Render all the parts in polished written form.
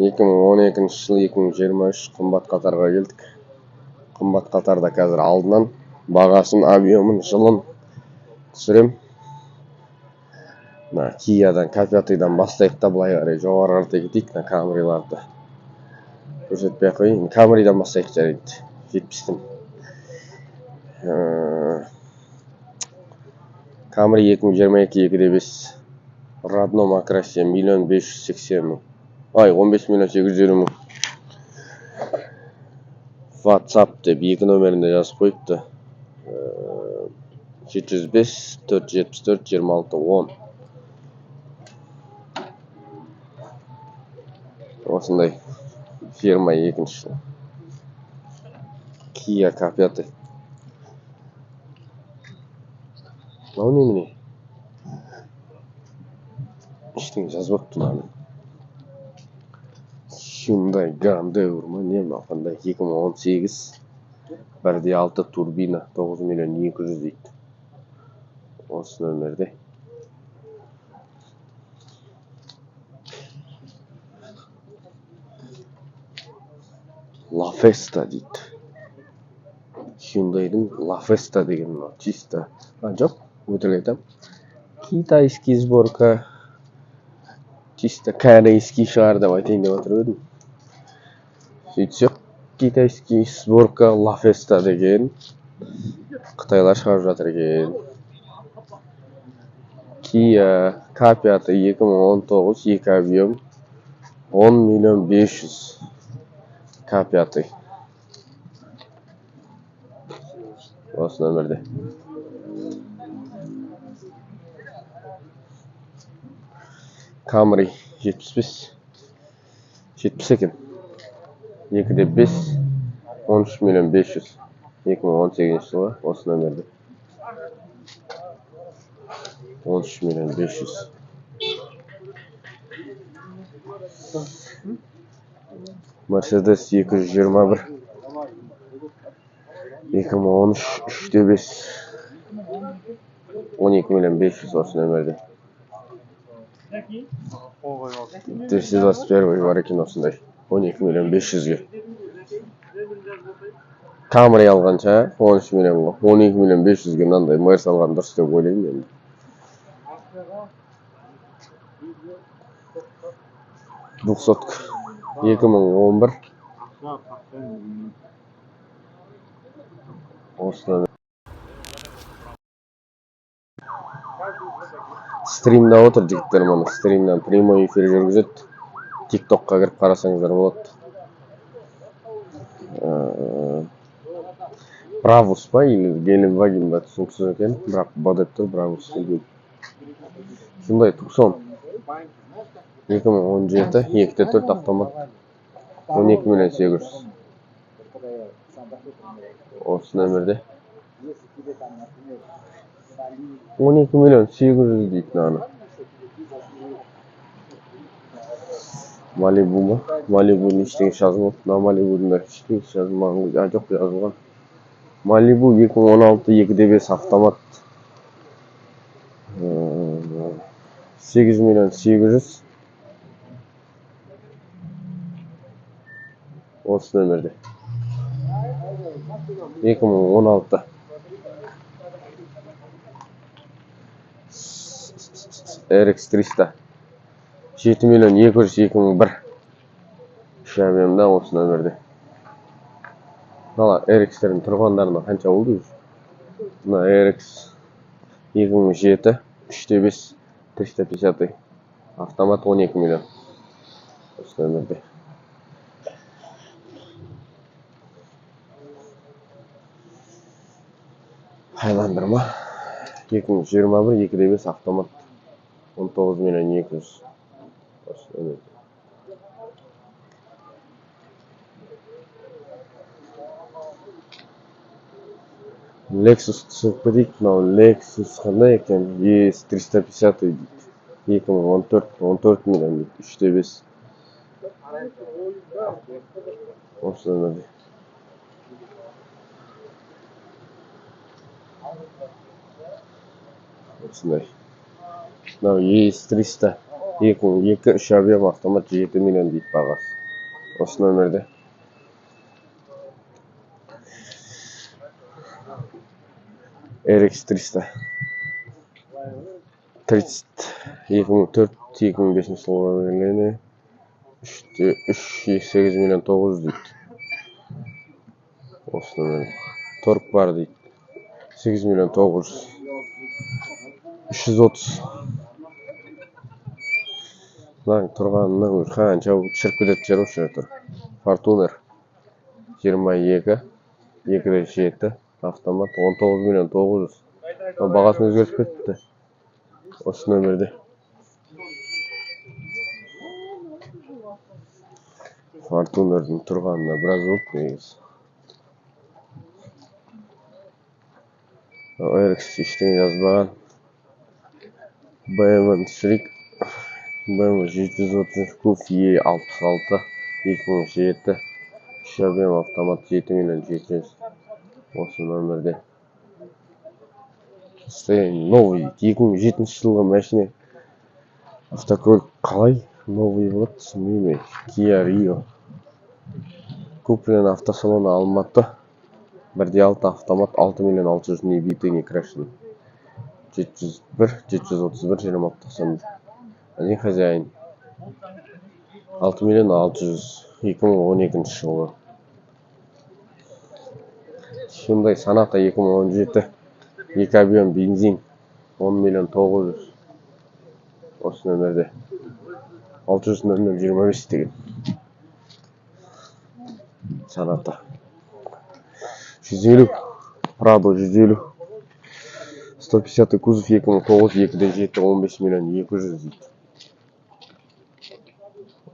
2012 жыл 2023 қымбат қатарға келдік. Қымбат қатарда қазір алдынан бағасын, объемын, жылын түсірем. Киядан, К5-дан бастайық та былай қарай жоғары қарата кетейік. Камриларды көрсетпей ақ қояйын. Камридан бастайық жарайды. 70-тен. Камри 2022 2.5. Родном окрасе 1 580 000. 15 850 000. WhatsApp деп екі нөмірінде жазып қойыпты. 705 474 26 10. Осындай 22 жыл. Kia K5. Мынау немене? Ештеңе жазбапты мынаны. Hyundai Grandeur ма не ма қандай 2018 1.6 турбина 9 200 000 дейді. Осы нөмірде. La Festa дейді. Hyundai'дің La Festa деген чисто. Жоқ, өтірік айтам. Китайский сборка. Чисто корейский шығар деп айтайын деп отыр едім. Сөйтсек, китайский сборка La Festa деген қытайлар шығарып жатыр екен. Kia K5 2019 2 объем 10 500 000. К5. Осы нөмірде. Camry 75. 70 екен. 2.5 13 500 000. 2018 жылы осы нөмірде. 13 500 000. Mercedes 221 2013 3.5 12 500 000 осы нөмірде. 221 бар екен осындай 12 500 000-ге. Camry алғанша 13 миллионға 12 500 000-ге мынандай Мерс алған дұрыс деп ойлаймын енді. Двухсотка 2011 осы стримда отыр жігіттер, мұны стримнан прямой эфир жүргізеді. TikTokқа кіріп қарасаңыздар болады. Бравус па или Геленваген ба түсініксіз екен, бірақ бадеп тұр Бравус деген. Сондай Tucson 2017 2.4 автомат 12 800 000. Осы нөмірде 12 800 000 дейді наны. Малибу ма? Малибу ештеңе жазылмапты. Малибудың да ештеңе жазылмаған. Жоқ, жазылған. Малибу 2016 2.5 автомат 8 800 000. Осы нөмірде 2016 RX 300 7 200 2001 3 объемда осы нөмірде. RX-тердің тұрғандарына қанша болды? Мына RX 2007 3.5 350 автомат 12 миллион. Осы нөмірде. Highlander ма? 2021 2.5 автомат 19 200 000. Осы нөмірде. Lexus түсіп кетейік. Lexus қандай екен? ES 350 дейді. 2014 14 миллион дейді. 3.5. Осы нөмірде. Осындай. ES 300 2002 үш объем автомат 7 миллион дейді бағасы. Осы нөмірде. RX 300. 30 2004-2005 жылғы өңірлене 8 миллион 900 дейді. Осы нөмірде. Торг бар дейді. 8 миллион 900. 330. Тұрғанынан қанша шіріп кететін жер осы тұр. Fortuner 22, 2.7 автомат 19 миллион 900. Бағасын өзгертіп кетті. Осы нөмірде. Fortuner'дің тұрғанына біраз болды негізі. RX ештеңе жазбаған. BMW Shrik BMW 730 Куб E66 2007 үш объем автомат 7 миллион 700. Осы нөмірде. Новый 2007 жылғы машина. Автокөлік қалай новый болады түсінбеймін. Kia Rio. Куплен автосалоны Алматы. 1.6 автомат 6 миллион 600 не битый не крашеный. 701, 731, 2690. Один хозяин. 6 миллион 600. 2012 жылғы. Hyundai Sonata 2017. 2 объем бензин 10 миллион 900. Осы нөмірде. 600-00-25 деген. Sonata. 150. Prado 150. 150 кузов 2009, 2.7, 15 миллион 200 дейді.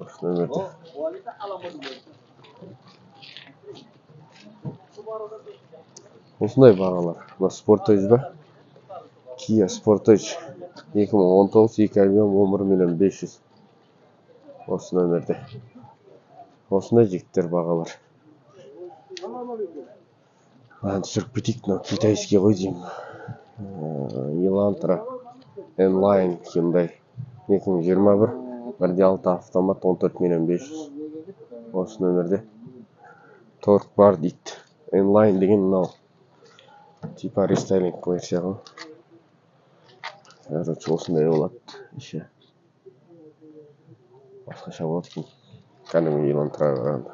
Осы нөмірде. Осындай бағалар. Бұл Sportage ба? Kia Sportage 2019, 2 объем 11 миллион 500. Осы нөмірде. Осындай жігіттер бағалар. Түсіріп кетейік, китайский ғой деймін. Elantra N-Line Hyundai 2021 1.6 автомат 14 миллион 500. Осы нөмірде. Торг бар дейді. N-Line деген мынау. Типа рестайлинг версия ғой. Короче, осындай болады. Еще. Басқаша болады екен. Кәдімгі Elantra қарағанда.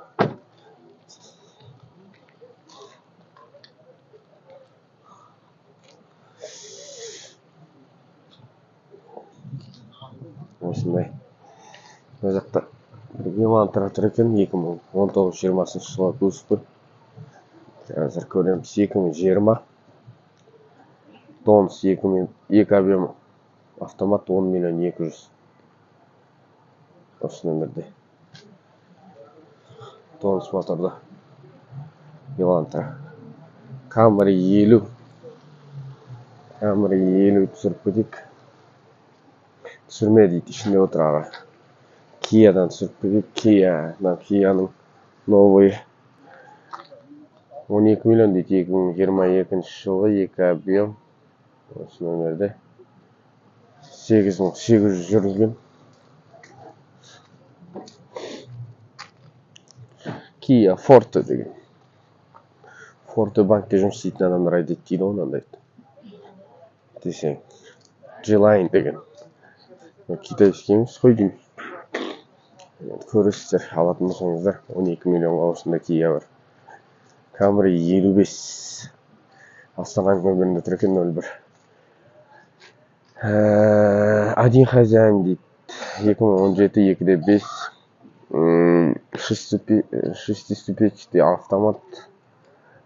Осындай. Бұл жақта Elantra тұр екен 2019-20 жылға көшіп. Қазір көреміз 2020. Тонс 2 объем автомат 10 миллион 200. Осы нөмірде. Тонс моторда. Elantra. Camry 50. Camry 50 түсіріп кетейік. Түсірме дейді, ішінде отыр аға. Kia'дан түсіріп кетейік. Kia'ның новый 12 миллион дейді 2022 жылғы 2 объем. Осы нөмірде 8800 жүрілген. Kia Forte деген. Forte банкте жұмыс істейтін адамдар айтады дейді онандай. Десең. G-Line деген. Китайский емес қой деймін. Көресіздер, алатын болсаңыздар 12 миллионға осында Kia бар. Camry 55. Астананың нөмірінде тұр екен 01. Один хозяин дейді. 2017 2.5. 6-ступенчатый автомат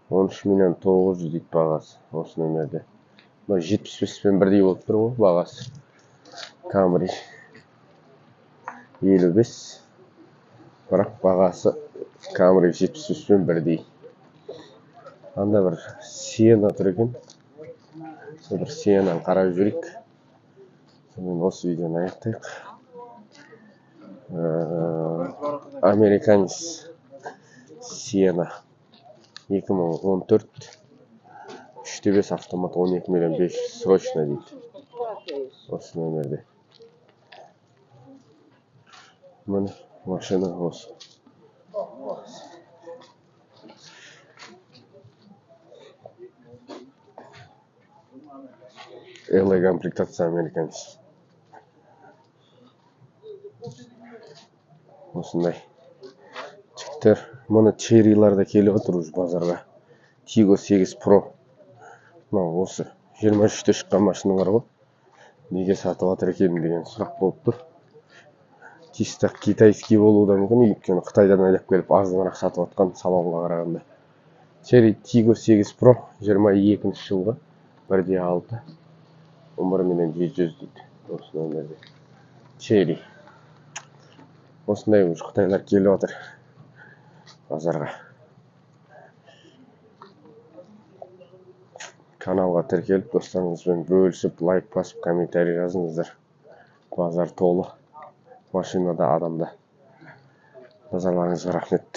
13 миллион 900 дейді бағасы. Осы нөмірде. 75 пен бірдей болып тұр ғой бағасы. Camry 55. Бірақ бағасы Camry 75 пен бірдей. Анда бір Sienna тұр екен. Сол бір Sienna'ны қарап жүрейік. Сонымен осы видеоны аяқтайық. Американец Sienna 2014 3.5 автомат 12 миллион 500 срочно дейді. Осы нөмірде. Міне машина осы. LA комплектация американец. Осындай жігіттер. Мұны черрилар да келіп отыр уже базарға. Tigo 8 Pro. Мынау осы 23-те шыққан машиналар ғой. Неге сатып жатыр екен деген сұрақ болып тұр. Чисто китайский болуы да мүмкін, өйткені Қытайдан айдап келіп азырақ сатып жатқан салонға қарағанда. Cherry Tigo 8 Pro 22-ші жылғы 1.6 11.700 дейді. Осындай Cherry. Осындай уже Қытайлар келіп жатыр базарға. Каналға тіркеліп, достарыңызбен бөлісіп, лайк басып, комментарий жазыңыздар. Базар толы. Машинада адамда. Назарларыңызға рахмет.